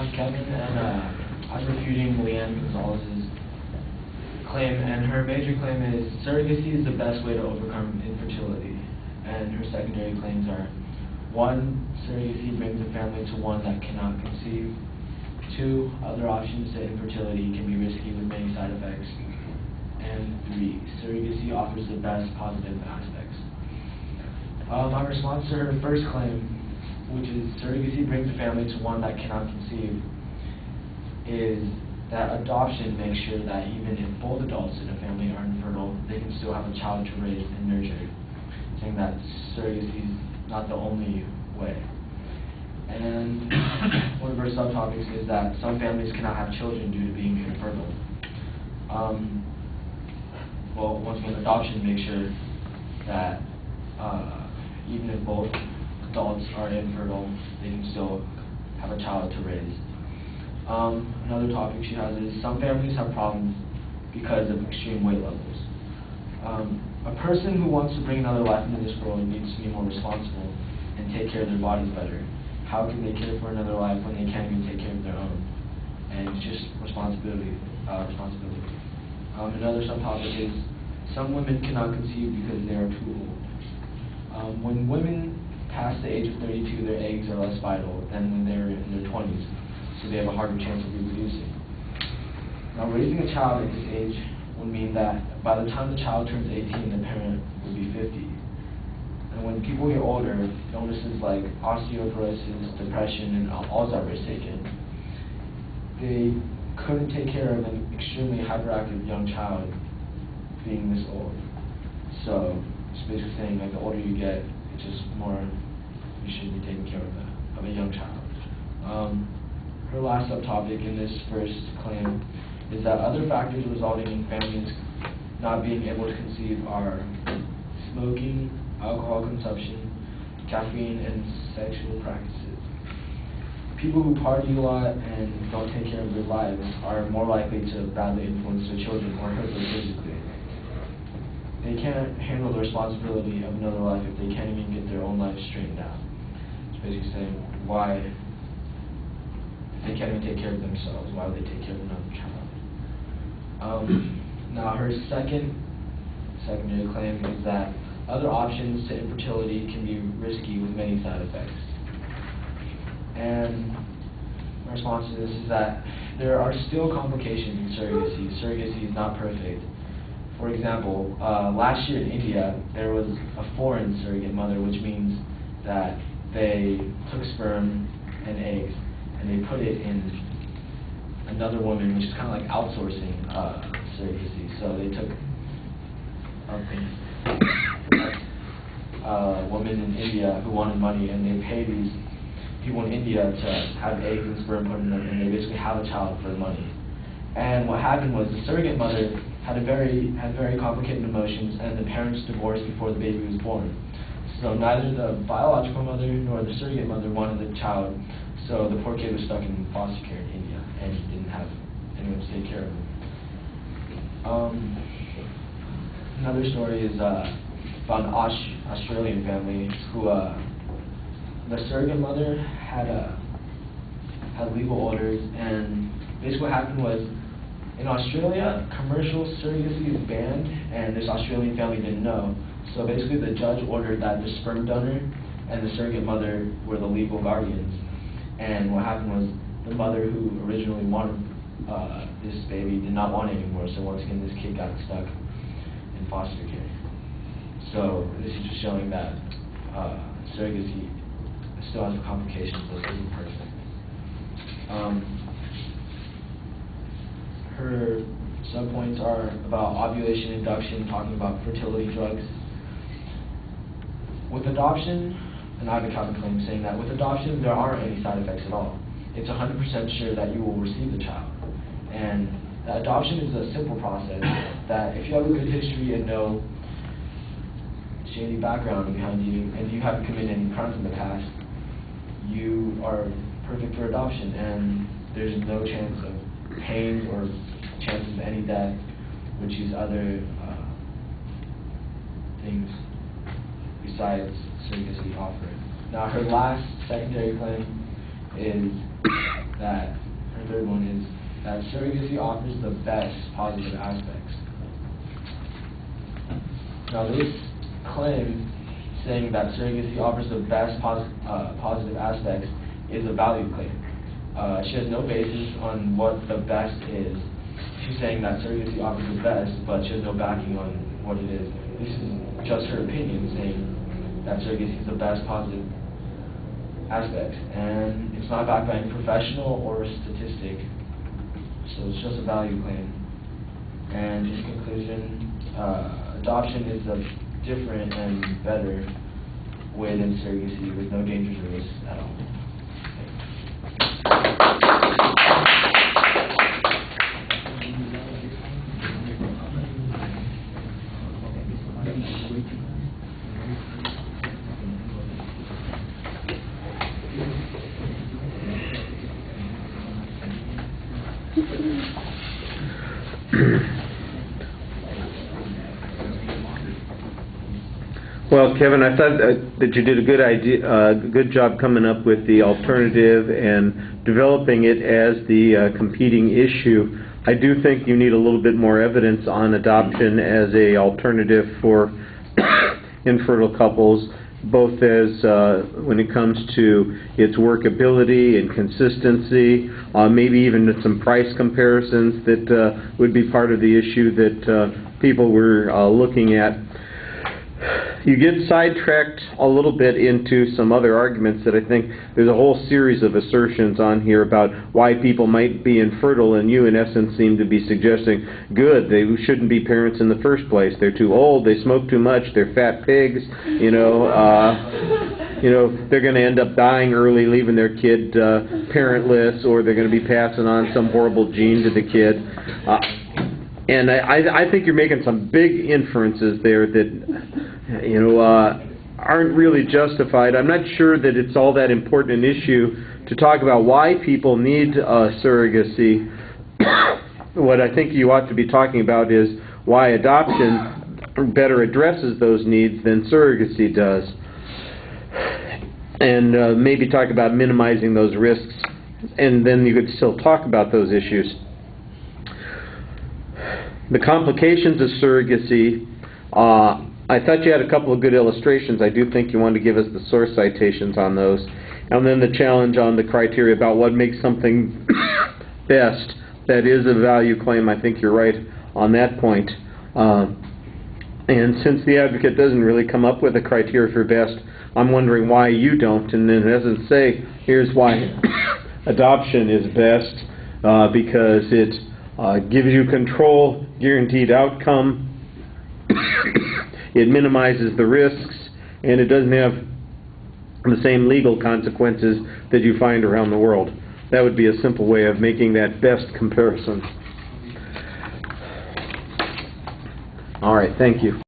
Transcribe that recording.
I'm Kevin, and I'm refuting Leanne Gonzalez's claim, and her major claim is surrogacy is the best way to overcome infertility. And her secondary claims are: 1, surrogacy brings a family to one that cannot conceive. 2, other options to infertility can be risky with many side effects. And 3, surrogacy offers the best positive aspects. My response to her first claim, which is surrogacy brings a family to one that cannot conceive, is that adoption makes sure that even if both adults in a family are infertile, they can still have a child to raise and nurture, saying that surrogacy is not the only way. And one of her subtopics is that some families cannot have children due to being infertile. Well, once again, adoption makes sure that even if both adults are infertile, they can still have a child to raise. Another topic she has is some families have problems because of extreme weight levels. A person who wants to bring another life into this world needs to be more responsible and take care of their bodies better. How can they care for another life when they can't even take care of their own? And it's just responsibility. Another subtopic is some women cannot conceive because they are too old. When women past the age of 32, their eggs are less vital than when they're in their 20s, so they have a harder chance of reproducing. Now, raising a child at this age would mean that by the time the child turns 18, the parent would be 50. And when people get older, illnesses like osteoporosis, depression, and Alzheimer's take in. They couldn't take care of an extremely hyperactive young child being this old. So it's basically saying, like, the older you get, it's just more you should be taking care of a young child. Her last subtopic in this first claim is that other factors resulting in families not being able to conceive are smoking, alcohol consumption, caffeine, and sexual practices. People who party a lot and don't take care of their lives are more likely to badly influence their children or hurt them physically. They can't handle the responsibility of another life if they can't even get their own life straightened out. It's basically saying, why, if they can't even take care of themselves, why would they take care of another child? Now, her secondary claim is that other options to infertility can be risky with many side effects. And my response to this is that there are still complications in surrogacy. Surrogacy is not perfect. For example, last year in India, there was a foreign surrogate mother, which means that they took sperm and eggs and they put it in another woman, which is kind of like outsourcing surrogacy. So they took a woman in India who wanted money, and they paid these people in India to have eggs and sperm put in them, and they basically have a child for the money. And what happened was the surrogate mother had very complicated emotions, and the parents divorced before the baby was born. So neither the biological mother nor the surrogate mother wanted the child, so the poor kid was stuck in foster care in India and didn't have anyone to take care of him. Another story is about an Australian family who the surrogate mother had legal orders, and basically what happened was, in Australia, commercial surrogacy is banned, and this Australian family didn't know. So basically the judge ordered that the sperm donor and the surrogate mother were the legal guardians. And what happened was the mother who originally wanted this baby did not want it anymore, so once again this kid got stuck in foster care. So this is just showing that surrogacy still has complications, but isn't perfect. Her subpoints are about ovulation induction, talking about fertility drugs. With adoption, and I have a counterclaim saying that with adoption there aren't any side effects at all. It's 100% sure that you will receive the child. And adoption is a simple process that if you have a good history and no shady background behind you, and you haven't committed any crimes in the past, you are perfect for adoption, and there's no chance of pain or chances of any death, which is other things besides surrogacy offer. Now, her last secondary claim is that, her third one is that surrogacy offers the best positive aspects. Now this claim saying that surrogacy offers the best positive aspects is a value claim. She has no basis on what the best is. She's saying that surrogacy offers the best, but she has no backing on what it is. This is just her opinion saying that surrogacy is the best positive aspect, and it's not backed by any professional or statistic, so it's just a value claim. And in conclusion, adoption is a different and better way than surrogacy with no dangers or risks at all. Well, Kevin, I thought that you did a good job coming up with the alternative and developing it as the competing issue. I do think you need a little bit more evidence on adoption as a alternative for infertile couples, both as when it comes to its workability and consistency, maybe even some price comparisons that would be part of the issue that people were looking at. You get sidetracked a little bit into some other arguments that I think there's a whole series of assertions on here about why people might be infertile, and you in essence seem to be suggesting, good, they shouldn't be parents in the first place. They're too old, they smoke too much, they're fat pigs, they're going to end up dying early, leaving their kid parentless, or they're going to be passing on some horrible gene to the kid. And I think you're making some big inferences there that aren't really justified. I'm not sure that it's all that important an issue to talk about why people need surrogacy. What I think you ought to be talking about is why adoption better addresses those needs than surrogacy does. And maybe talk about minimizing those risks, and then you could still talk about those issues. The complications of surrogacy, I thought you had a couple of good illustrations. I do think you wanted to give us the source citations on those. And then the challenge on the criteria about what makes something best. That is a value claim. I think you're right on that point. And since the advocate doesn't really come up with a criteria for best, I'm wondering why you don't. And then it doesn't say, here's why adoption is best, because it gives you control, guaranteed outcome, it minimizes the risks, and it doesn't have the same legal consequences that you find around the world. That would be a simple way of making that best comparison. All right, thank you.